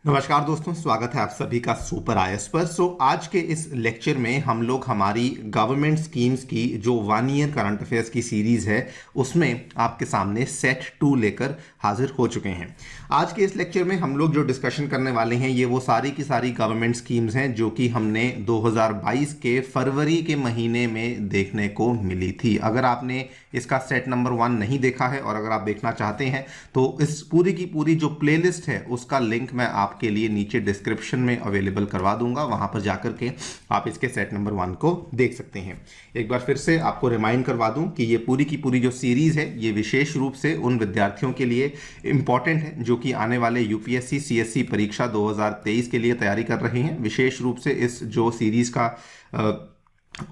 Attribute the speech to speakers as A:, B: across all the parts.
A: नमस्कार दोस्तों, स्वागत है आप सभी का सुपर आईएएस पर। आज के इस लेक्चर में हम लोग हमारी गवर्नमेंट स्कीम्स की जो 1 ईयर करंट अफेयर्स की सीरीज है उसमें आपके सामने सेट 2 लेकर हाजिर हो चुके हैं। आज के इस लेक्चर में हम लोग जो डिस्कशन करने वाले हैं ये वो सारी की सारी गवर्नमेंट स्कीम्स हैं जो कि हमने 2022 के फरवरी के महीने में देखने को मिली थी। अगर आपने इसका सेट नंबर 1 नहीं देखा है और अगर आप देखना चाहते हैं तो इस पूरी की पूरी जो प्लेलिस्ट है उसका लिंक मैं आपके लिए नीचे डिस्क्रिप्शन में अवेलेबल करवा दूंगा। वहां पर जाकर के आप इसके सेट नंबर 1 को देख सकते हैं। एक बार फिर से आपको रिमाइंड करवा दूं कि ये पूरी की पूरी जो सीरीज है ये विशेष रूप से उन विद्यार्थियों के लिए इंपॉर्टेंट है जो कि आने वाले यूपीएससी सीएससी परीक्षा 2023 के लिए तैयारी कर रहे हैं। विशेष रूप से इस जो सीरीज का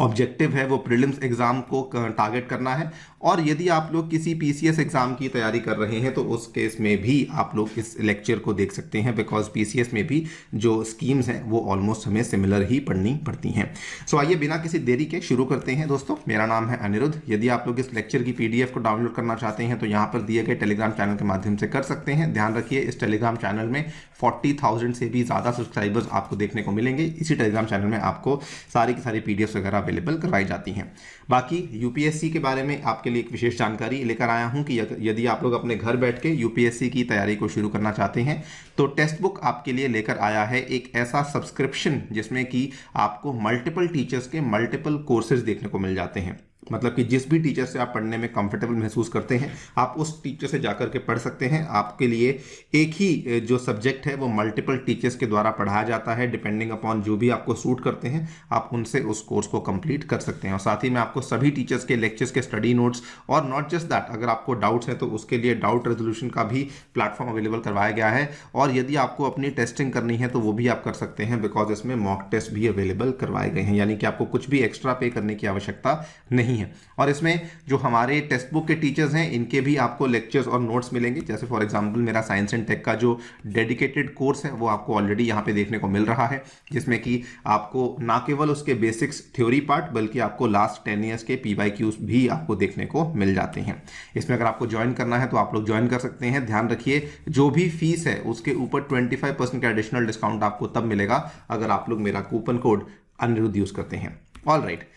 A: ऑब्जेक्टिव है वो प्रीलिम्स एग्जाम को टारगेट करना है, और यदि आप लोग किसी पीसीएस एग्जाम की तैयारी कर रहे हैं तो उस केस में भी आप लोग इस लेक्चर को देख सकते हैं, बिकॉज पीसीएस में भी जो स्कीम्स हैं वो ऑलमोस्ट हमें सिमिलर ही पढ़नी पड़ती हैं। सो आइए बिना किसी देरी के शुरू करते हैं। दोस्तों, मेरा नाम है अनिरुद्ध। यदि आप लोग इस लेक्चर की पीडीएफ को डाउनलोड करना चाहते हैं तो यहाँ पर दिए गए टेलीग्राम चैनल के माध्यम से कर सकते हैं। ध्यान रखिए, इस टेलीग्राम चैनल में 40,000 से भी ज़्यादा सब्सक्राइबर्स आपको देखने को मिलेंगे। इसी टेलीग्राम चैनल में आपको सारी की सारी पीडीएफ वगैरह अवेलेबल करवाई जाती हैं। बाकी यूपीएससी के बारे में आपके लिए एक विशेष जानकारी लेकर आया हूं कि यदि आप लोग अपने घर बैठ के यूपीएससी की तैयारी को शुरू करना चाहते हैं तो टेक्स्ट बुक आपके लिए लेकर आया है एक ऐसा सब्सक्रिप्शन जिसमें कि आपको मल्टीपल टीचर्स के मल्टीपल कोर्सेज देखने को मिल जाते हैं। मतलब कि जिस भी टीचर से आप पढ़ने में कंफर्टेबल महसूस करते हैं आप उस टीचर से जाकर के पढ़ सकते हैं। आपके लिए एक ही जो सब्जेक्ट है वो मल्टीपल टीचर्स के द्वारा पढ़ाया जाता है। डिपेंडिंग अपॉन जो भी आपको सूट करते हैं आप उनसे उस कोर्स को कंप्लीट कर सकते हैं। और साथ ही में आपको सभी टीचर्स के लेक्चर्स के स्टडी नोट्स, और नॉट जस्ट दैट, अगर आपको डाउट्स हैं तो उसके लिए डाउट रेजोल्यूशन का भी प्लेटफॉर्म अवेलेबल करवाया गया है। और यदि आपको अपनी टेस्टिंग करनी है तो वो भी आप कर सकते हैं, बिकॉज इसमें मॉक टेस्ट भी अवेलेबल करवाए गए हैं, यानी कि आपको कुछ भी एक्स्ट्रा पे करने की आवश्यकता नहीं है। और इसमें जो हमारे टेक्स्ट बुक के टीचर्स हैं इनके भी आपको लेक्चर्स और नोट्स मिलेंगे। जैसे फॉर एग्जांपल मेरा साइंस एंड टेक का जो डेडिकेटेड कोर्स है वो आपको ऑलरेडी यहाँ पे देखने को मिल रहा है, जिसमें कि आपको ना केवल उसके बेसिक्स थ्योरी पार्ट बल्कि आपको लास्ट 10 ईयर्स के पीवाईक्यूज भी आपको देखने को मिल जाते हैं। इसमें अगर आपको ज्वाइन करना है तो आप लोग ज्वाइन कर सकते हैं। ध्यान रखिए, जो भी फीस है उसके ऊपर 25% का एडिशनल डिस्काउंट आपको तब मिलेगा अगर आप लोग मेरा कूपन कोड अनिरुद्ध यूज करते हैं। ऑल राइट,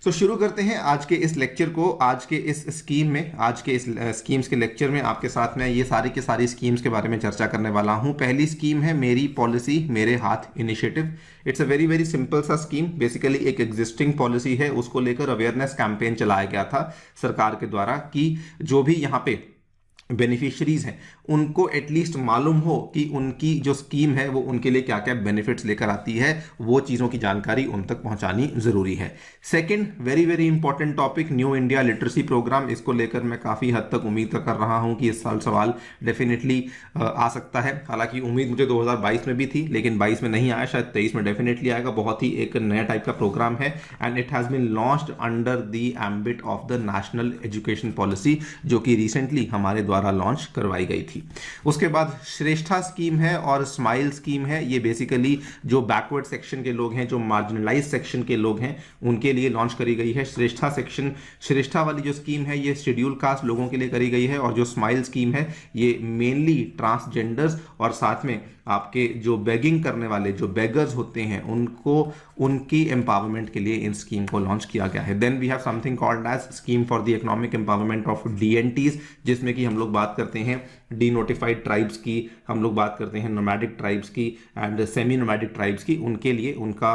A: तो शुरू करते हैं आज के इस लेक्चर को। आज के इस स्कीम में, आज के इस स्कीम्स के लेक्चर में आपके साथ मैं ये सारी की सारी स्कीम्स के बारे में चर्चा करने वाला हूं। पहली स्कीम है मेरी policy Mere Haath initiative. It's a very very simple सा स्कीम। बेसिकली एक एग्जिस्टिंग पॉलिसी है, उसको लेकर अवेयरनेस कैंपेन चलाया गया था सरकार के द्वारा कि जो भी यहाँ पे बेनिफिशियरीज हैं उनको एटलीस्ट मालूम हो कि उनकी जो स्कीम है वो उनके लिए क्या क्या बेनिफिट्स लेकर आती है, वो चीज़ों की जानकारी उन तक पहुंचानी जरूरी है। Second, very very important topic, new India literacy programme. इसको लेकर मैं काफ़ी हद तक उम्मीद कर रहा हूं कि इस साल सवाल डेफिनेटली आ सकता है। हालांकि उम्मीद मुझे 2022 में भी थी, लेकिन 22 में नहीं आया, शायद 23 में डेफिनेटली आएगा। बहुत ही एक नया टाइप का प्रोग्राम है and it has been launched under the ambit of the national education policy, जो कि रिसेंटली हमारे द्वारा लॉन्च करवाई गई थी। उसके बाद श्रेष्ठा स्कीम है और स्माइल स्कीम है। ये बेसिकली जो बैकवर्ड सेक्शन के लोग हैं, जो मार्जिनलाइज सेक्शन के लोग हैं, उनके लिए लॉन्च करी गई है। श्रेष्ठा सेक्शन, श्रेष्ठा वाली जो स्कीम है ये शेड्यूल कास्ट लोगों के लिए करी गई है, और जो स्माइल स्कीम है ये मेनली ट्रांसजेंडर्स और साथ में आपके जो बेगिंग करने वाले जो बेगर्स होते हैं उनको उनकी एम्पावरमेंट के लिए इन स्कीम को लॉन्च किया गया है। Then we have something called age scheme for the economic empowerment of DNTs, जिसमें कि हम लोग बात करते हैं डी नोटिफाइड ट्राइब्स की, हम लोग बात करते हैं नोमैडिक ट्राइब्स की एंड सेमी नोमैडिक ट्राइब्स की। उनके लिए उनका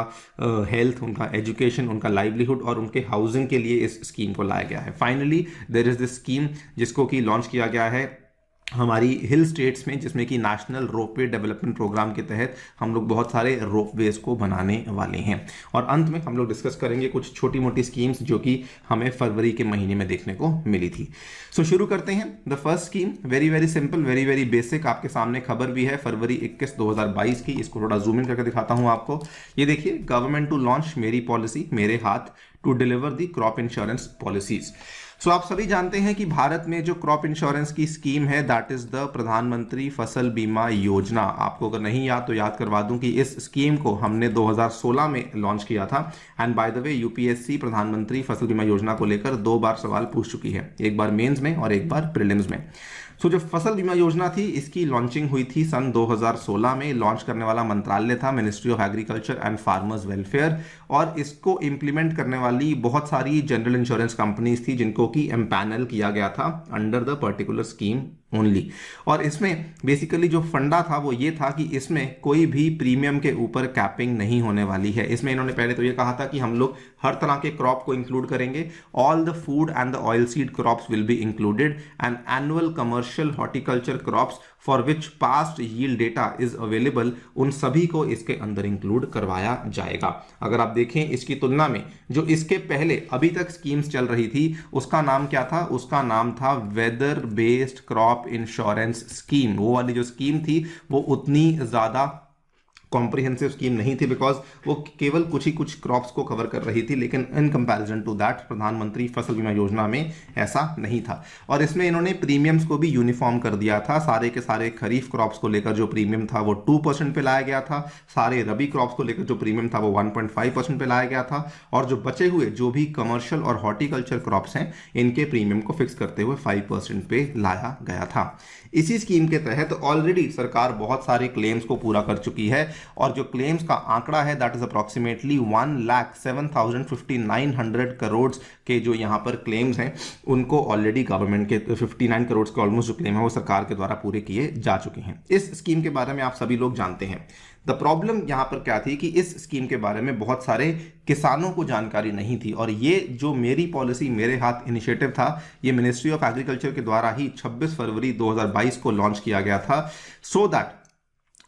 A: हेल्थ, उनका एजुकेशन, उनका लाइवलीहुड और उनके हाउसिंग के लिए इस स्कीम को लाया गया है। Finally there is this scheme जिसको कि लॉन्च किया गया है हमारी हिल स्टेट्स में, जिसमें कि नेशनल रोपवे डेवलपमेंट प्रोग्राम के तहत हम लोग बहुत सारे रोपवेज को बनाने वाले हैं। और अंत में हम लोग डिस्कस करेंगे कुछ छोटी मोटी स्कीम्स जो कि हमें फरवरी के महीने में देखने को मिली थी। सो शुरू करते हैं। The first scheme very very simple, very very basic. आपके सामने खबर भी है फरवरी 21, 2022 की। इसको थोड़ा जूम इन करके दिखाता हूं आपको। ये देखिए, government to launch Meri policy Mere Haath to deliver the crop insurance policies. So आप सभी जानते हैं कि भारत में जो क्रॉप इंश्योरेंस की स्कीम है that is the Pradhan Mantri Fasal बीमा योजना। आपको अगर नहीं याद तो याद करवा दूं कि इस स्कीम को हमने 2016 में लॉन्च किया था। And by the way UPSC प्रधानमंत्री फसल बीमा योजना को लेकर 2 बार सवाल पूछ चुकी है, एक बार मेंस में और एक बार प्रीलिम्स में। सो जो फसल बीमा योजना थी इसकी लॉन्चिंग हुई थी सन 2016 में। लॉन्च करने वाला मंत्रालय था ministry of agriculture and farmers welfare, और इसको इंप्लीमेंट करने वाली बहुत सारी जनरल इंश्योरेंस कंपनीज थी जिनको कि एम्पैनल किया गया था under the particular scheme only. और इसमें बेसिकली जो फंडा था वो ये था कि इसमें कोई भी प्रीमियम के ऊपर कैपिंग नहीं होने वाली है। इसमें इन्होंने पहले तो ये कहा था कि हम लोग हर तरह के क्रॉप को इंक्लूड करेंगे, all the food and the oil seed crops will be included and annual commercial horticulture crops for which past yield data is available, उन सभी को इसके अंदर इंक्लूड करवाया जाएगा। अगर आप देखें इसकी तुलना में जो इसके पहले अभी तक स्कीम्स चल रही थी उसका नाम क्या था, उसका नाम था weather based crop insurance scheme. वो वाली जो स्कीम थी वो उतनी ज्यादा कॉम्प्रिहेंसिव स्कीम नहीं थी, बिकॉज वो केवल कुछ क्रॉप्स को कवर कर रही थी, लेकिन इन कंपैरिजन टू दैट प्रधानमंत्री फसल बीमा योजना में ऐसा नहीं था। और इसमें इन्होंने प्रीमियम्स को भी यूनिफॉर्म कर दिया था। सारे के सारे खरीफ क्रॉप्स को लेकर जो प्रीमियम था वो 2% पे लाया गया था, सारे रबी क्रॉप्स को लेकर जो प्रीमियम था वो 1.5% पे लाया गया था, और जो बचे हुए जो भी कमर्शियल और हॉर्टिकल्चर क्रॉप्स हैं इनके प्रीमियम को फिक्स करते हुए 5% पे लाया गया था। इसी स्कीम के तहत ऑलरेडी सरकार बहुत सारे क्लेम्स को पूरा कर चुकी है, और जो क्लेम्स का आंकड़ा है दैट इज अप्रॉक्सीमेटली 1,07,5900 करोड़ के जो यहां पर क्लेम्स हैं उनको ऑलरेडी गवर्नमेंट के 59 करोड़ के ऑलमोस्ट जो क्लेम है वो सरकार के द्वारा पूरे किए जा चुके हैं। इस स्कीम के बारे में आप सभी लोग जानते हैं। द प्रॉब्लम यहां पर क्या थी कि इस स्कीम के बारे में बहुत सारे किसानों को जानकारी नहीं थी, और ये जो मेरी पॉलिसी मेरे हाथ इनिशिएटिव था ये मिनिस्ट्री ऑफ एग्रीकल्चर के द्वारा ही 26 फरवरी 2022 को लॉन्च किया गया था, सो दैट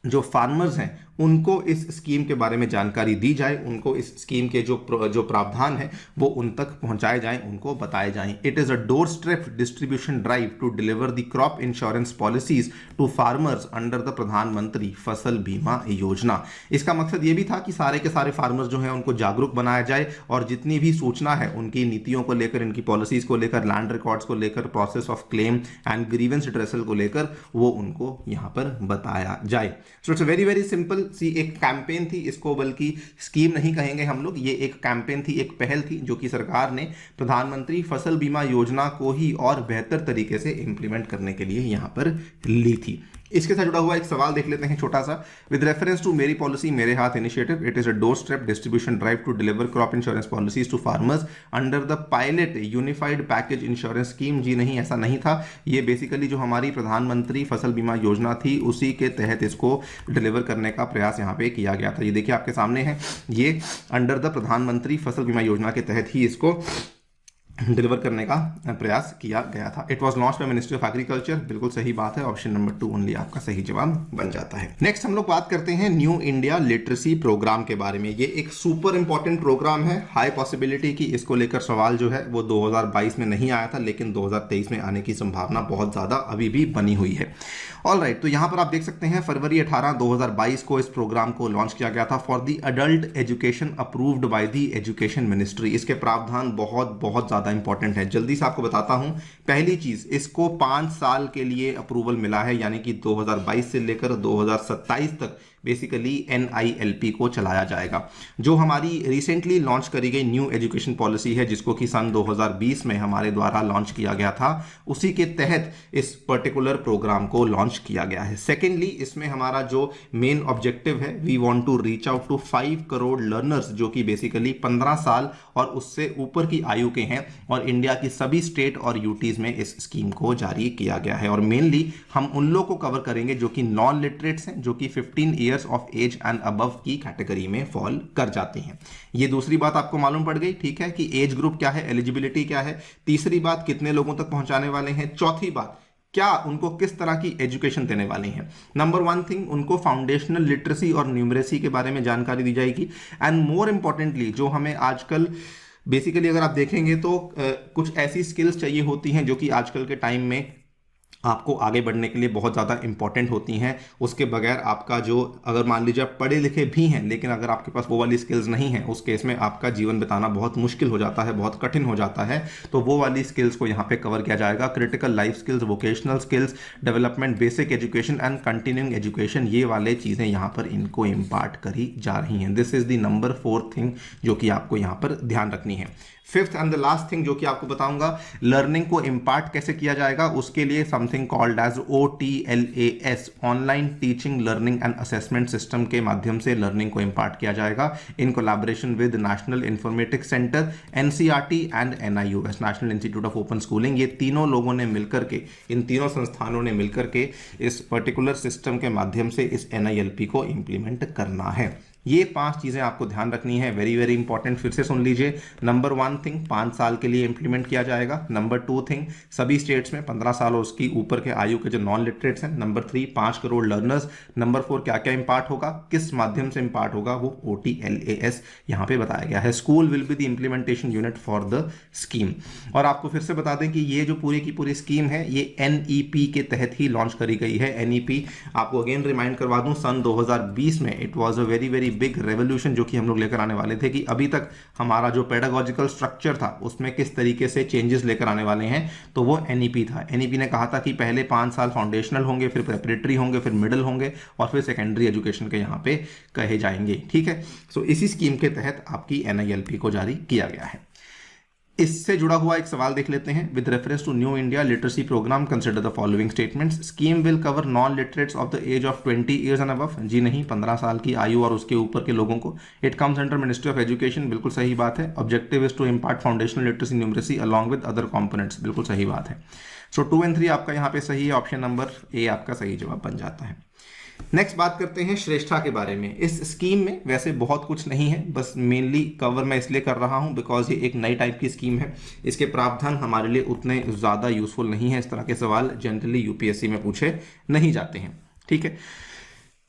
A: जो फार्मर्स हैं उनको इस स्कीम के बारे में जानकारी दी जाए, उनको इस स्कीम के जो प्रावधान है वो उन तक पहुंचाए जाएं, उनको बताए जाएं। It is a door step distribution drive to deliver the crop insurance policies to farmers under the Pradhan Mantri Fasal बीमा योजना। इसका मकसद ये भी था कि सारे के सारे फार्मर्स जो हैं उनको जागरूक बनाया जाए, और जितनी भी सूचना है उनकी नीतियों को लेकर, इनकी पॉलिसीज को लेकर, लैंड रिकॉर्ड्स को लेकर, process of claim and grievance redressal को लेकर वो उनको यहाँ पर बताया जाए। So it's very very simple सी एक कैंपेन थी, इसको बल्कि स्कीम नहीं कहेंगे हम लोग, ये एक कैंपेन थी, एक पहल थी जो कि सरकार ने प्रधानमंत्री फसल बीमा योजना को ही और बेहतर तरीके से इंप्लीमेंट करने के लिए यहां पर ली थी। इसके साथ जुड़ा हुआ एक सवाल देख लेते हैं छोटा सा। With reference to Meri policy Mere Haath initiative, it is a door step distribution drive to deliver crop insurance policies to farmers under the pilot unified package insurance scheme. जी नहीं, ऐसा नहीं था। ये बेसिकली जो हमारी प्रधानमंत्री फसल बीमा योजना थी उसी के तहत इसको डिलीवर करने का प्रयास यहाँ पे किया गया था। ये देखिए आपके सामने है, ये अंडर द प्रधानमंत्री फसल बीमा योजना के तहत ही इसको डिलीवर करने का प्रयास किया गया था। It was launch by ministry of agriculture. बिल्कुल सही बात है, ऑप्शन नंबर 2 ओनली आपका सही जवाब बन जाता है। नेक्स्ट हम लोग बात करते हैं न्यू इंडिया लिटरेसी प्रोग्राम के बारे में। ये एक सुपर इंपॉर्टेंट प्रोग्राम है, हाई पॉसिबिलिटी की इसको लेकर सवाल जो है वो 2022 में नहीं आया था, लेकिन 2023 में आने की संभावना बहुत ज्यादा अभी भी बनी हुई है। ऑलराइट, तो यहां पर आप देख सकते हैं फरवरी 18, 2022 को इस प्रोग्राम को लॉन्च किया गया था for the adult education approved by the education ministry. इसके प्रावधान बहुत बहुत ज्यादा इंपॉर्टेंट है, जल्दी से आपको बताता हूं। पहली चीज, इसको 5 साल के लिए अप्रूवल मिला है, यानी कि 2022 से लेकर 2027 तक बेसिकली NILP को चलाया जाएगा। जो हमारी रिसेंटली लॉन्च करी गई न्यू एजुकेशन पॉलिसी है जिसको कि सन 2020 में हमारे द्वारा लॉन्च किया गया था, उसी के तहत इस पर्टिकुलर प्रोग्राम को लॉन्च किया गया है। सेकेंडली, इसमें हमारा जो मेन ऑब्जेक्टिव है, we want to reach out to 5 crore learners जो कि बेसिकली 15 साल और उससे ऊपर की आयु के हैं, और इंडिया की सभी स्टेट और यूटीज में इस स्कीम को जारी किया गया है। और मेनली हम उन लोग को कवर करेंगे जो कि नॉन लिटरेट्स हैं, जो कि 15 years of age and above की कैटेगरी में फॉल कर जाते हैं। ये दूसरी बात आपको मालूम पड़ गई, ठीक है, कि एज ग्रुप क्या है, एलिजिबिलिटी क्या है। तीसरी बात, कितने लोगों तक पहुंचाने वाले हैं। चौथी बात, क्या उनको किस तरह की एजुकेशन देने वाली हैं। नंबर 1 थिंग, उनको फाउंडेशनल लिटरेसी और न्यूमरेसी के बारे में जानकारी दी जाएगी। एंड मोर इंपॉर्टेंटली, जो हमें आजकल बेसिकली अगर आप देखेंगे तो कुछ ऐसी स्किल्स चाहिए होती हैं जो कि आजकल के टाइम में आपको आगे बढ़ने के लिए बहुत ज़्यादा इंपॉर्टेंट होती हैं। उसके बगैर आपका जो, अगर मान लीजिए आप पढ़े लिखे भी हैं लेकिन अगर आपके पास वो वाली स्किल्स नहीं है, उस केस में आपका जीवन बिताना बहुत मुश्किल हो जाता है, बहुत कठिन हो जाता है। तो वो वाली स्किल्स को यहाँ पे कवर किया जाएगा। Critical life skills, vocational skills development, basic education and continuing education, ये वाले चीज़ें यहाँ पर इनको इम्पार्ट करी जा रही हैं। This is the number 4 thing जो कि आपको यहाँ पर ध्यान रखनी है। Fifth and the last thing जो कि आपको बताऊंगा, लर्निंग को इम्पार्ट कैसे किया जाएगा, उसके लिए something something called as OTLAS, online teaching learning and assessment system के माध्यम से लर्निंग को इम्पार्ट किया जाएगा in collaboration with National Informatics Centre, NCERT and NIOS, National Institute of Open Schooling. ये तीनों लोगों ने मिलकर के, इन तीनों संस्थानों ने मिलकर के इस पर्टिकुलर सिस्टम के माध्यम से इस NILP को इंप्लीमेंट करना है। ये 5 चीज़ें आपको ध्यान रखनी है, वेरी वेरी इंपॉर्टेंट। फिर से सुन लीजिए। नंबर 1 थिंग 5 साल के लिए इंप्लीमेंट किया जाएगा। नंबर 2 थिंग सभी स्टेट्स में 15 साल और उसकी ऊपर के आयु के जो नॉन लिटरेट्स हैं। Number 3 5 crore learners. नंबर 4 क्या क्या इंपार्ट होगा, किस माध्यम से इंपार्ट होगा, वो OTLAS यहाँ पे बताया गया है। School will be the implementation unit for the scheme. और आपको फिर से बता दें कि ये जो पूरी की पूरी स्कीम है ये NEP के तहत ही लॉन्च करी गई है। NEP आपको अगेन रिमाइंड करवा दूं, सन 2020 में it was a very very big revolution जो कि हम लोग लेकर आने वाले थे कि अभी तक हमारा जो पेडागोजिकल स्ट्रक्चर था उसमें किस तरीके से चेंजेस लेकर आने वाले हैं। तो वो NEP था। NEP ने कहा था कि पहले 5 साल फाउंडेशनल होंगे, फिर प्रेपरेटरी होंगे, फिर मिडिल होंगे और फिर सेकेंडरी एजुकेशन के यहाँ पे कहे जाएंगे। ठीक है, सो इसी स्कीम के तहत आपकी NILP को जारी किया गया है। इससे जुड़ा हुआ एक सवाल देख लेते हैं। With reference to new India literacy programme consider the following statements. Scheme will cover non literates of the age of 20 years and above. जी नहीं, 15 साल की आयु और उसके ऊपर के लोगों को। It comes under Ministry of Education, बिल्कुल सही बात है। Objective is to impart foundational literacy numeracy along with other components, बिल्कुल सही बात है। सो 2 और 3 आपका यहाँ पे सही है। ऑप्शन नंबर A आपका सही जवाब बन जाता है। नेक्स्ट बात करते हैं श्रेष्ठा के बारे में। इस स्कीम में वैसे बहुत कुछ नहीं है, बस मेनली कवर मैं इसलिए कर रहा हूं बिकॉज ये एक नई टाइप की स्कीम है। इसके प्रावधान हमारे लिए उतने ज़्यादा यूजफुल नहीं है। इस तरह के सवाल जनरली UPSC में पूछे नहीं जाते हैं। ठीक है,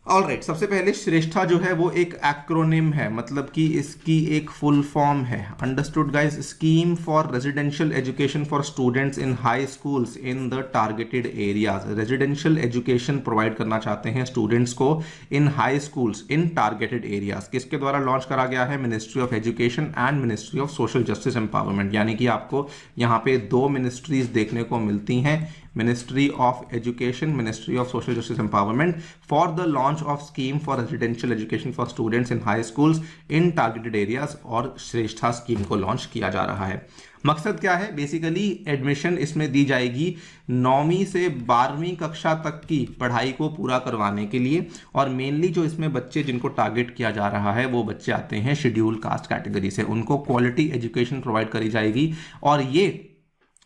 A: ऑलराइट। सबसे पहले श्रेष्ठा जो है वो एक एक्रोनिम है, मतलब कि इसकी एक फुल फॉर्म है। Understood guys? Scheme for residential education for students in high schools in the targeted areas. Residential education provide करना चाहते हैं स्टूडेंट्स को इन high schools in targeted areas. किसके द्वारा लॉन्च करा गया है? Ministry of education and ministry of social Justice empowerment. यानी कि आपको यहाँ पे 2 मिनिस्ट्रीज देखने को मिलती हैं, ministry of education, ministry of social Justice empowerment, for the launch of scheme for residential education for students in high schools in targeted areas. और श्रेष्ठा स्कीम को लॉन्च किया जा रहा है। मकसद क्या है? बेसिकली एडमिशन इसमें दी जाएगी 9वीं से 12वीं कक्षा तक की पढ़ाई को पूरा करवाने के लिए। और मेनली जो इसमें बच्चे जिनको टारगेट किया जा रहा है वो बच्चे आते हैं शेड्यूल कास्ट कैटेगरी से। उनको क्वालिटी एजुकेशन प्रोवाइड करी जाएगी और ये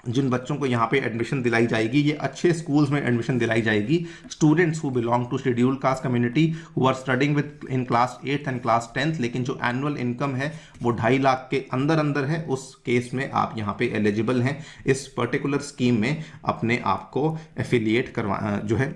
A: जिन बच्चों को यहाँ पे एडमिशन दिलाई जाएगी, ये अच्छे स्कूल्स में एडमिशन दिलाई जाएगी। Students who belong to schedule caste community who are studying within class 8th and class 10th, लेकिन जो एनुअल इनकम है वो 2.5 लाख के अंदर अंदर है, उस केस में आप यहाँ पे एलिजिबल हैं इस पर्टिकुलर स्कीम में अपने आप को एफिलिएट करवा जो है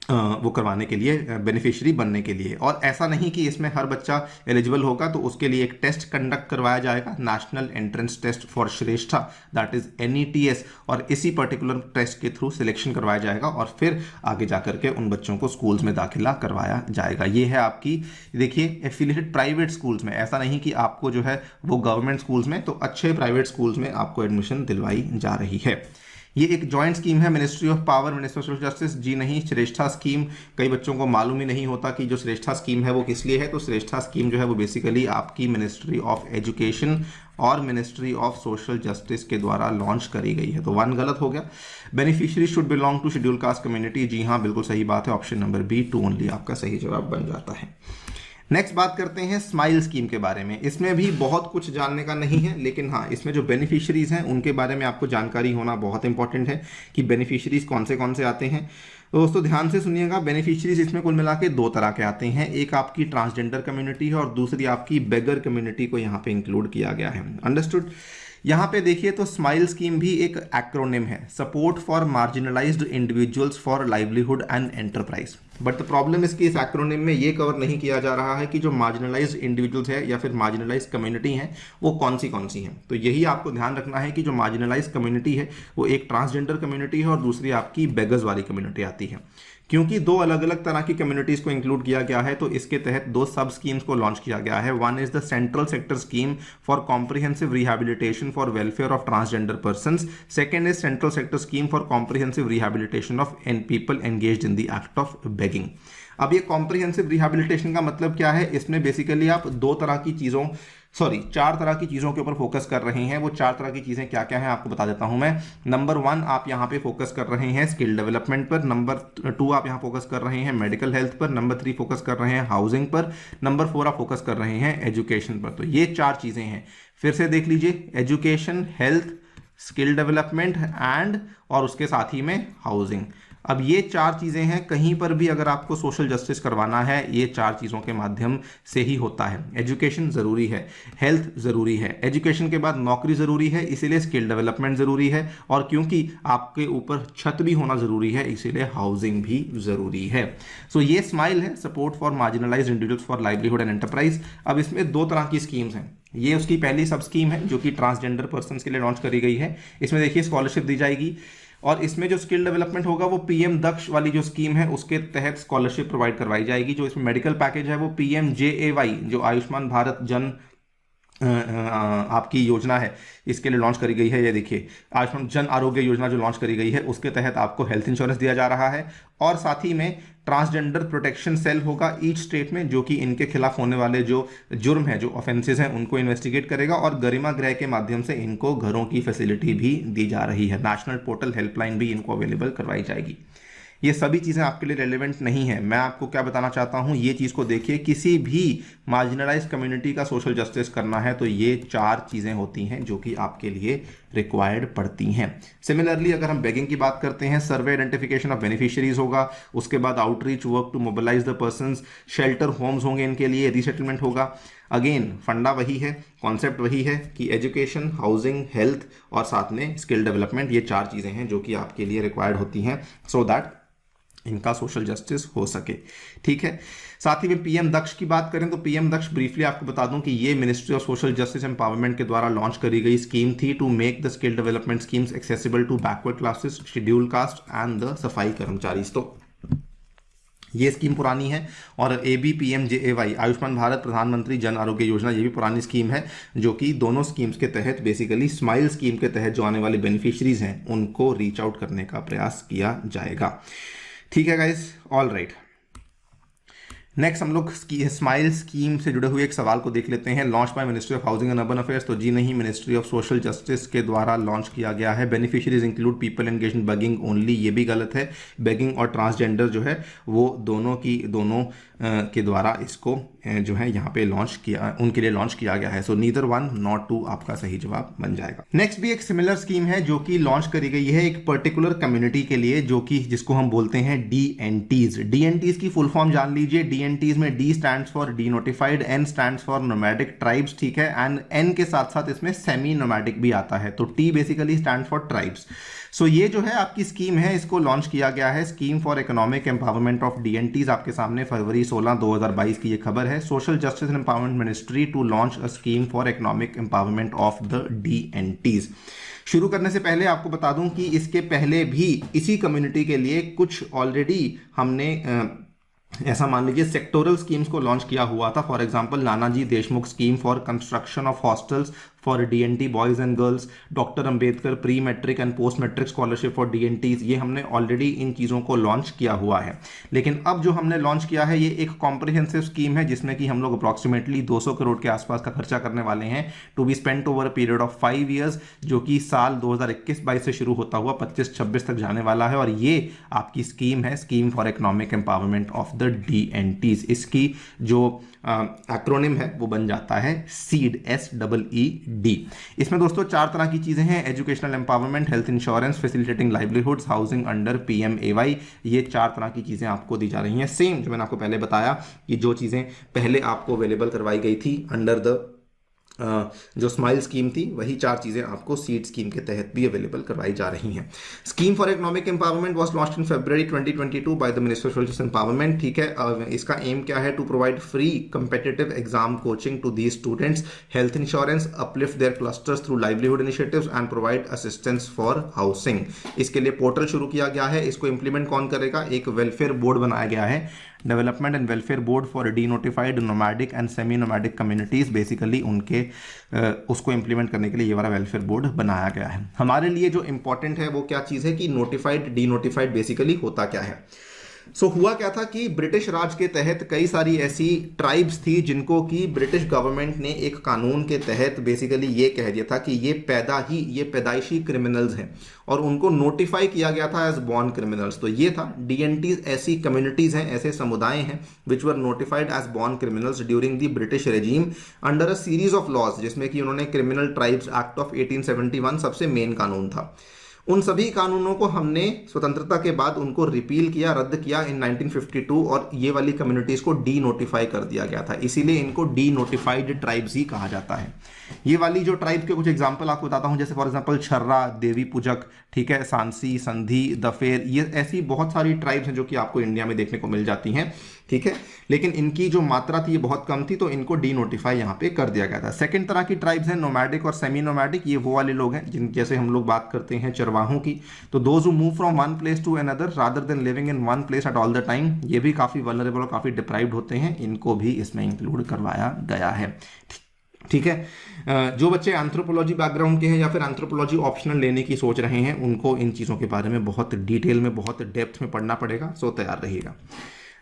A: वो करवाने के लिए, बेनिफिशियरी बनने के लिए। और ऐसा नहीं कि इसमें हर बच्चा एलिजिबल होगा, तो उसके लिए एक टेस्ट कंडक्ट करवाया जाएगा, national entrance test for Shreshta, that is NETS। और इसी पर्टिकुलर टेस्ट के थ्रू सिलेक्शन करवाया जाएगा और फिर आगे जाकर के उन बच्चों को स्कूल्स में दाखिला करवाया जाएगा। ये है आपकी, देखिए, एफिलिएटेड प्राइवेट स्कूल्स में। ऐसा नहीं कि आपको जो है वो गवर्नमेंट स्कूल्स में, तो अच्छे प्राइवेट स्कूल्स में आपको एडमिशन दिलवाई जा रही है। ये एक जॉइंट स्कीम है, ministry of power, ministry of social justice. जी नहीं, श्रेष्ठा स्कीम कई बच्चों को मालूम ही नहीं होता कि जो श्रेष्ठा स्कीम है वो किस लिए है। तो श्रेष्ठा स्कीम जो है वो बेसिकली आपकी मिनिस्ट्री ऑफ एजुकेशन और मिनिस्ट्री ऑफ सोशल जस्टिस के द्वारा लॉन्च करी गई है। तो 1 गलत हो गया। Beneficiary should belong to schedule caste community. जी हाँ, बिल्कुल सही बात है। ऑप्शन नंबर B 2 ओनली आपका सही जवाब बन जाता है। नेक्स्ट बात करते हैं स्माइल स्कीम के बारे में। इसमें भी बहुत कुछ जानने का नहीं है, लेकिन हाँ, इसमें जो बेनिफिशियरीज हैं उनके बारे में आपको जानकारी होना बहुत इंपॉर्टेंट है कि बेनिफिशियरीज कौन से आते हैं। तो दोस्तों ध्यान से सुनिएगा। बेनिफिशियरीज इसमें कुल मिला के 2 तरह के आते हैं। एक आपकी ट्रांसजेंडर कम्युनिटी है और दूसरी आपकी बेगर कम्युनिटी को यहाँ पे इंक्लूड किया गया है। अंडरस्टूड? यहाँ पे देखिए तो स्माइल स्कीम भी एक एक्रोनिम है, support for marginalised individuals for livelihood and enterprise. But the problem इसकी इस एक्रोनिम में ये कवर नहीं किया जा रहा है कि जो मार्जिनलाइज्ड इंडिविजुअल्स है या फिर मार्जिनलाइज्ड कम्युनिटी है वो कौन सी हैं। तो यही आपको ध्यान रखना है कि जो मार्जिनलाइज्ड कम्युनिटी है वो एक ट्रांसजेंडर कम्युनिटी है और दूसरी आपकी बेगर्स वाली कम्युनिटी आती है। क्योंकि 2 अलग अलग तरह की कम्युनिटीज को इंक्लूड किया गया है, तो इसके तहत 2 सब स्कीम्स को लॉन्च किया गया है। One is the central sector scheme for comprehensive rehabilitation for welfare of transgender persons. Second is central sector scheme for comprehensive rehabilitation of people engaged in the act of begging. अब ये comprehensive rehabilitation का मतलब क्या है? इसमें basically आप 2 तरह की चीज़ों सॉरी 4 तरह की चीज़ों के ऊपर फोकस कर रहे हैं। वो 4 तरह की चीज़ें क्या क्या हैं आपको बता देता हूं मैं। नंबर 1 आप यहाँ पे फोकस कर रहे हैं स्किल डेवलपमेंट पर। नंबर 2 आप यहाँ फोकस कर रहे हैं मेडिकल हेल्थ पर। नंबर 3 फोकस कर रहे हैं हाउसिंग पर। नंबर 4 आप फोकस कर रहे हैं एजुकेशन पर। तो ये 4 चीज़ें हैं, फिर से देख लीजिए, education, health, skill development and और उसके साथ ही में हाउसिंग। अब ये 4 चीज़ें हैं, कहीं पर भी अगर आपको सोशल जस्टिस करवाना है ये 4 चीज़ों के माध्यम से ही होता है। एजुकेशन ज़रूरी है, हेल्थ ज़रूरी है, एजुकेशन के बाद नौकरी ज़रूरी है, इसीलिए स्किल डेवलपमेंट ज़रूरी है, और क्योंकि आपके ऊपर छत भी होना ज़रूरी है इसीलिए हाउसिंग भी ज़रूरी है। सो ये स्माइल है, support for marginalised individuals for livelihood and enterprise. अब इसमें 2 तरह की स्कीम्स हैं। ये उसकी पहली सब स्कीम है जो कि ट्रांसजेंडर पर्सन्स के लिए लॉन्च करी गई है। इसमें देखिए स्कॉलरशिप दी जाएगी, और इसमें जो स्किल डेवलपमेंट होगा वो पीएम दक्ष वाली जो स्कीम है उसके तहत स्कॉलरशिप प्रोवाइड करवाई जाएगी। जो इसमें मेडिकल पैकेज है वो PMJAY जो आयुष्मान भारत जन आपकी योजना है इसके लिए लॉन्च करी गई है। ये देखिए आयुष्मान जन आरोग्य योजना जो लॉन्च करी गई है उसके तहत आपको हेल्थ इंश्योरेंस दिया जा रहा है, और साथ ही में ट्रांसजेंडर प्रोटेक्शन सेल होगा ईच स्टेट में जो कि इनके खिलाफ होने वाले जो जुर्म है, जो ऑफेंसेस हैं उनको इन्वेस्टिगेट करेगा, और गरिमा गृह के माध्यम से इनको घरों की फैसिलिटी भी दी जा रही है। नेशनल पोर्टल हेल्पलाइन भी इनको अवेलेबल करवाई जाएगी। ये सभी चीज़ें आपके लिए रेलेवेंट नहीं है। मैं आपको क्या बताना चाहता हूँ, ये चीज़ को देखिए, किसी भी मार्जिनलाइज कम्युनिटी का सोशल जस्टिस करना है तो ये 4 चीज़ें होती हैं जो कि आपके लिए रिक्वायर्ड पड़ती हैं। सिमिलरली अगर हम बेगिंग की बात करते हैं, सर्वे आइडेंटिफिकेशन ऑफ बेनिफिशियरीज होगा, उसके बाद outreach work to mobilize the persons, shelter homes होंगे इनके लिए, रीसेटलमेंट होगा। अगेन फंडा वही है, कॉन्सेप्ट वही है कि एजुकेशन, हाउसिंग, हेल्थ और साथ में स्किल डेवलपमेंट, ये 4 चीज़ें हैं जो कि आपके लिए रिक्वायर्ड होती हैं सो दैट इनका सोशल जस्टिस हो सके। ठीक है, साथ ही में पीएम दक्ष की बात करें तो पीएम दक्ष ब्रीफली आपको बता दूं कि ये Ministry of social Justice Empowerment के द्वारा लॉन्च करी गई स्कीम थी to make the skill development schemes accessible to backward classes, scheduled caste and the safai karamchari. तो ये स्कीम पुरानी है, और ABPMJAY आयुष्मान भारत प्रधानमंत्री जन आरोग्य योजना ये भी पुरानी स्कीम है, जो कि दोनों स्कीम्स के तहत बेसिकली स्माइल स्कीम के तहत जो आने वाले बेनिफिशरीज हैं उनको रीच आउट करने का प्रयास किया जाएगा। ठीक है गाइस, ऑल राइट। नेक्स्ट हम लोग स्माइल स्कीम से जुड़े हुए एक सवाल को देख लेते हैं। Launch by ministry of housing and urban affairs, तो जी नहीं, मिनिस्ट्री ऑफ सोशल जस्टिस के द्वारा लॉन्च किया गया है। Beneficiaries include people engage in begging only, ये भी गलत है। बेगिंग और ट्रांसजेंडर जो है वो दोनों के द्वारा इसको जो है यहाँ पे लॉन्च किया, उनके लिए लॉन्च किया गया है। सो नीदर 1 नॉट 2 आपका सही जवाब बन जाएगा। नेक्स्ट भी एक सिमिलर स्कीम है जो कि लॉन्च करी गई है एक पर्टिकुलर कम्युनिटी के लिए, जो कि जिसको हम बोलते हैं DNTs। DNTs की फुल फॉर्म जान लीजिए। DNTs में D stands for D notified, N stands for nomadic tribes, ठीक है, एंड N के साथ साथ इसमें सेमी नोमैडिक भी आता है, तो T basically stand for tribes. So ये जो है आपकी स्कीम है, इसको लॉन्च किया गया है, scheme for economic empowerment of DNTs। आपके सामने फरवरी 16, 2022 की ये खबर है। Social justice and empowerment ministry to launch a scheme for economic empowerment of the DNTs। शुरू करने से पहले आपको बता दूं कि इसके पहले भी इसी कम्युनिटी के लिए कुछ ऑलरेडी हमने ऐसा मान लीजिए सेक्टोरल स्कीम्स को लॉन्च किया हुआ था। For example Nanaji Deshmukh scheme for construction of hostels for DNT boys and girls, doctor Ambedkar pre matric and post matric scholarship for DNTs, ये हमने ऑलरेडी इन चीज़ों को लॉन्च किया हुआ है। लेकिन अब जो हमने लॉन्च किया है ये एक कॉम्प्रिहेंसिव स्कीम है जिसमें कि हम लोग अप्रॉक्सीमेटली 200 करोड़ के आसपास का खर्चा करने वाले हैं, to be spent over a period of 5 years, जो कि साल 2021-22 से शुरू होता हुआ 25-26 तक जाने वाला है। और ये आपकी स्कीम है, scheme for economic empowerment of the DNTs। इसकी जो एक्रोनिम है वो बन जाता है सीड, SEED। इसमें दोस्तों 4 तरह की चीजें हैं, educational empowerment, health insurance, facilitating livelihoods, housing under PMAY। ये 4 तरह की चीजें आपको दी जा रही हैं। सेम जो मैंने आपको पहले बताया कि जो चीजें पहले आपको अवेलेबल करवाई गई थी अंडर द जो स्माइल स्कीम थी, वही 4 चीजें आपको सीड स्कीम के तहत भी अवेलेबल करवाई जा रही हैं। Scheme for economic empowerment was launched in February 2022 by the ministry of social empowerment. ठीक है, इसका एम क्या है? To provide free competitive exam coaching to these students, health insurance, uplift their clusters through livelihood initiatives and provide assistance for housing. इसके लिए portal शुरू किया गया है। इसको इंप्लीमेंट कौन करेगा? एक वेलफेयर बोर्ड बनाया गया है, development and welfare board for denotified, nomadic and semi nomadic communities. Basically उनके उसको इंप्लीमेंट करने के लिए ये वाला वेलफेयर बोर्ड बनाया गया है। हमारे लिए जो इंपॉर्टेंट है वो क्या चीज़ है कि नोटिफाइड, डीनोटिफाइड बेसिकली होता क्या है? हुआ क्या था कि ब्रिटिश राज के तहत कई सारी ऐसी ट्राइब्स थी जिनको कि ब्रिटिश गवर्नमेंट ने एक कानून के तहत बेसिकली ये कह दिया था कि ये पैदाइशी क्रिमिनल्स हैं और उनको नोटिफाई किया गया था एज बॉर्न क्रिमिनल्स। तो ये था डीएनटीज, ऐसी कम्युनिटीज हैं, ऐसे समुदाय हैं which were notified as born criminals during the British regime under a series of laws, जिसमें कि उन्होंने क्रिमिनल ट्राइब्स एक्ट ऑफ 1871 सबसे मेन कानून था। उन सभी कानूनों को हमने स्वतंत्रता के बाद उनको रिपील किया, रद्द किया इन 1952 और ये वाली कम्युनिटीज को डी नोटिफाई कर दिया गया था, इसीलिए इनको डी नोटिफाइड ट्राइब्स ही कहा जाता है। ये वाली जो ट्राइब के कुछ एग्जांपल आपको बताता हूं, जैसे फॉर एग्जांपल छर्रा, देवी पूजक, ठीक है, सांसी, संधी, दफेर, ये ऐसी बहुत सारी ट्राइब्स हैं जो कि आपको इंडिया में देखने को मिल जाती हैं, ठीक है। लेकिन इनकी जो मात्रा थी ये बहुत कम थी, तो इनको डी नोटिफाई यहाँ पे कर दिया गया था। सेकंड तरह की ट्राइब्स हैं नोमैडिक और सेमी नोमैडिक। ये वो वाले लोग हैं जिन जैसे हम लोग बात करते हैं चरवाहों की, तो those who move from one place to another rather than living in one place at all the time, ये भी काफी वल्नरेबल और काफी डिप्राइव्ड होते हैं, इनको भी इसमें इंक्लूड करवाया गया है, ठीक है। जो बच्चे एंथ्रोपोलॉजी बैकग्राउंड के हैं या फिर एंथ्रोपोलॉजी ऑप्शनल लेने की सोच रहे हैं, उनको इन चीज़ों के बारे में बहुत डिटेल में, बहुत डेप्थ में पढ़ना पड़ेगा, सो तैयार रहिएगा,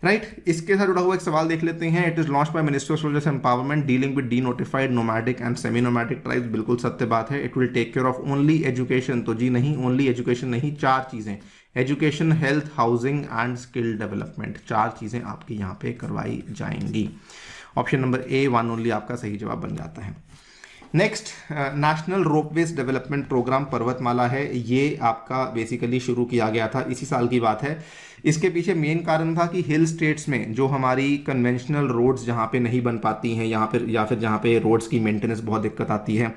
A: राइट। इसके साथ जुड़ा हुआ एक सवाल देख लेते हैं। It is launch by ministry of soldiers empowerment dealing with denotified nomadic and semi nomadic tribes. बिल्कुल सत्य बात है। It will take care of only education, तो जी नहीं, ओनली एजुकेशन नहीं, 4 चीजें, education, health, housing and skill development, 4 चीजें आपकी यहाँ पे करवाई जाएंगी। ऑप्शन नंबर ए 1 ओनली आपका सही जवाब बन जाता है। Next, national ropeways development programme Parvatmala है। ये आपका बेसिकली शुरू किया गया था, इसी साल की बात है। इसके पीछे मेन कारण था कि हिल स्टेट्स में जो हमारी कन्वेंशनल रोड्स जहाँ पे नहीं बन पाती हैं, यहाँ पर या फिर जहाँ पे रोड्स की मेंटेनेंस बहुत दिक्कत आती है,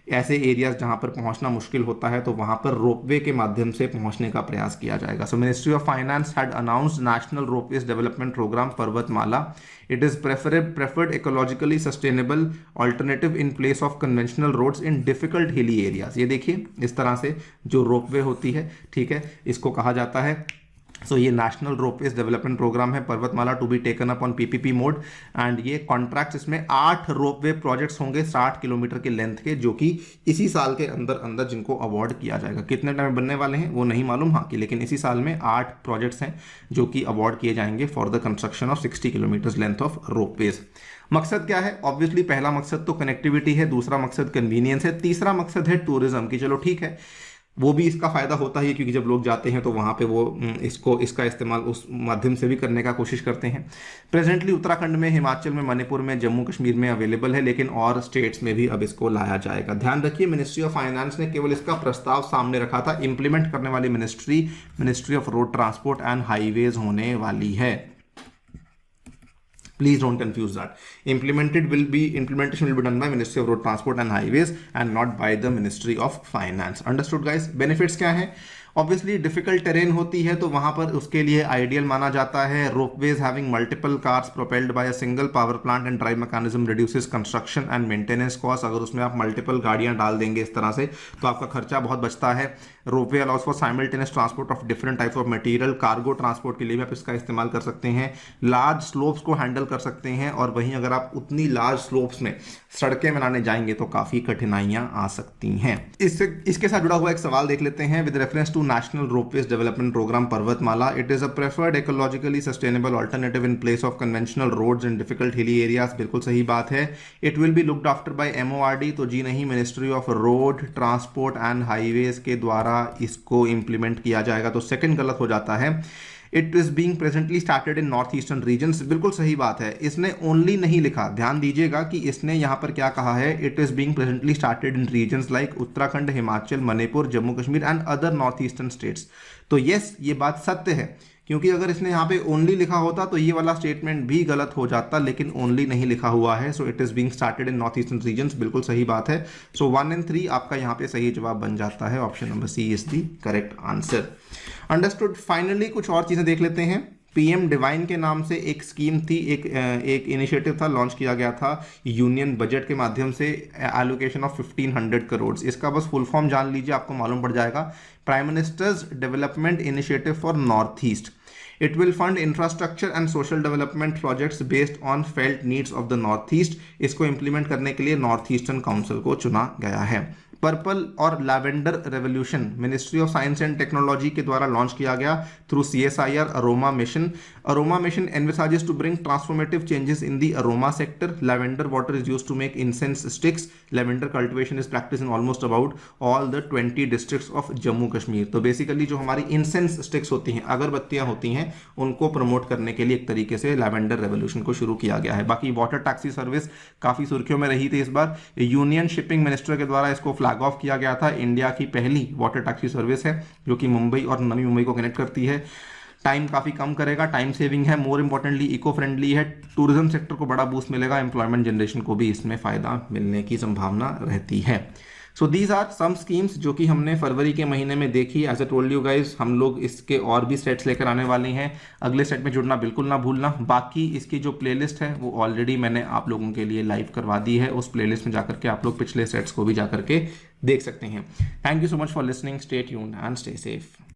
A: ऐसे एरियाज जहाँ पर पहुँचना मुश्किल होता है, तो वहाँ पर रोपवे के माध्यम से पहुँचने का प्रयास किया जाएगा। So ministry of finance had announced national ropeways development programme Parvatmala. It is preferred ecologically sustainable alternative in place of conventional roads in difficult hilly areas. ये देखिए इस तरह से जो रोपवे होती है, ठीक है, इसको कहा जाता है। सो ये नेशनल रोपवेज डेवलपमेंट प्रोग्राम है Parvatmala, to be taken up on PPP mode. And ये कॉन्ट्रैक्ट, इसमें 8 रोपवे प्रोजेक्ट्स होंगे 60 किलोमीटर के लेंथ के, जो कि इसी साल के अंदर अंदर जिनको अवार्ड किया जाएगा। कितने टाइम में बनने वाले हैं वो नहीं मालूम, हाँ कि लेकिन इसी साल में 8 प्रोजेक्ट्स हैं जो कि अवार्ड किए जाएंगे for the construction of 60 kilometre length of ropeways. मकसद क्या है? ऑब्वियसली पहला मकसद तो कनेक्टिविटी है, दूसरा मकसद कन्वीनियंस है, तीसरा मकसद है टूरिज्म की। चलो ठीक है, वो भी इसका फायदा होता है क्योंकि जब लोग जाते हैं तो वहाँ पे वो इसका इस्तेमाल उस माध्यम से भी करने का कोशिश करते हैं। प्रेजेंटली उत्तराखंड में, हिमाचल में, मणिपुर में, जम्मू कश्मीर में अवेलेबल है, लेकिन और स्टेट्स में भी अब इसको लाया जाएगा। ध्यान रखिए, मिनिस्ट्री ऑफ फाइनेंस ने केवल इसका प्रस्ताव सामने रखा था, इंप्लीमेंट करने वाली ministry of road transport and highways होने वाली है। Please don't confuse that. Implementation will be done by Ministry of Road Transport and Highways and not by the Ministry of Finance. Understood guys? Benefits क्या है? Obviously difficult terrain होती है तो वहां पर उसके लिए आइडियल माना जाता है। Ropeways having multiple cars propelled by a single power plant and drive mechanism reduces construction and maintenance cost. अगर उसमें आप मल्टीपल गाड़ियां डाल देंगे इस तरह से तो आपका खर्चा बहुत बचता है। Ropeway allows for simultaneous transport of different types of material, cargo transport के लिए भी आप इसका इस्तेमाल कर सकते हैं। लार्ज स्लोप्स को हैंडल कर सकते हैं, और वहीं अगर आप उतनी लार्ज स्लोप्स में सड़कें बनाने जाएंगे तो काफी कठिनाइयां आ सकती हैं। इसके साथ जुड़ा हुआ एक सवाल देख लेते हैं। With reference to national ropeways development programme Parvatmala, it is a preferred ecologically sustainable alternative in place of conventional roads in difficult hilly areas. बिल्कुल सही बात है। It will be looked after by MORD, तो जी नहीं, ministry of road transport and highways के द्वारा इसको इंप्लीमेंट किया जाएगा। तो सेकंड गलत हो जाता है। It is being presently started in north eastern regions. बिल्कुल सही बात है। इसने ओनली नहीं लिखा, ध्यान दीजिएगा कि इसने यहां पर क्या कहा है, it is being presently started in regions like Uttarakhand, Himachal, Manipur, Jammu Kashmir and other north eastern states. तो यस, ये बात सत्य है, क्योंकि अगर इसने यहाँ पे ओनली लिखा होता तो ये वाला स्टेटमेंट भी गलत हो जाता, लेकिन ओनली नहीं लिखा हुआ है। So it is being started in north eastern regions, बिल्कुल सही बात है। सो 1 और 3 आपका यहाँ पे सही जवाब बन जाता है। Option number C is the correct answer. Understood. Finally कुछ और चीजें देख लेते हैं। पीएम डिवाइन के नाम से एक स्कीम थी, एक इनिशिएटिव था, लॉन्च किया गया था यूनियन बजट के माध्यम से, एलोकेशन ऑफ 1500 करोड़। इसका बस फुल फॉर्म जान लीजिए, आपको मालूम पड़ जाएगा। Prime ministers development initiative for north east. It will fund infrastructure and social development projects based on felt needs of the North East. इसको implement करने के लिए नॉर्थ ईस्टर्न काउंसिल को चुना गया है। पर्पल और lavender revolution ministry of science and technology के द्वारा लॉन्च किया गया through CSIR aroma mission. Aroma mission envisages to bring transformative changes in the aroma sector. Lavender water is used to make incense sticks. Lavender cultivation is practiced in almost about all the 20 districts of Jammu Kashmir. तो basically जो हमारी incense sticks होती हैं, अगरबत्तियां होती हैं, उनको promote करने के लिए एक तरीके से लैवेंडर रेवोल्यूशन को शुरू किया गया है. बाकी वाटर टैक्सी सर्विस काफी सुर्खियों में रही थी इस बार. यूनियन शिपिंग मिनिस्टर के द्वारा इसको फ्लैग ऑफ किया गया था. इंडिया की पहली वाटर टैक्सी सर्विस है जो कि मुंबई और नवी मुंबई को कनेक्ट करती है. टाइम काफी कम करेगा, टाइम सेविंग है, मोर इंपॉर्टेंटली इको फ्रेंडली है. टूरिज्म सेक्टर को बड़ा बूस्ट मिलेगा, एम्प्लॉयमेंट जनरेशन को भी इसमें फायदा मिलने की संभावना रहती है. So these are some schemes जो कि हमने फरवरी के महीने में देखी. As I told you guys, हम लोग इसके और भी सेट्स लेकर आने वाले हैं. अगले सेट में जुड़ना बिल्कुल ना भूलना. बाकी इसकी जो प्लेलिस्ट है वो ऑलरेडी मैंने आप लोगों के लिए लाइव करवा दी है. उस प्लेलिस्ट में जाकर के आप लोग पिछले सेट्स को भी जाकर के देख सकते हैं. Thank you so much for listening. Stay tuned and stay safe.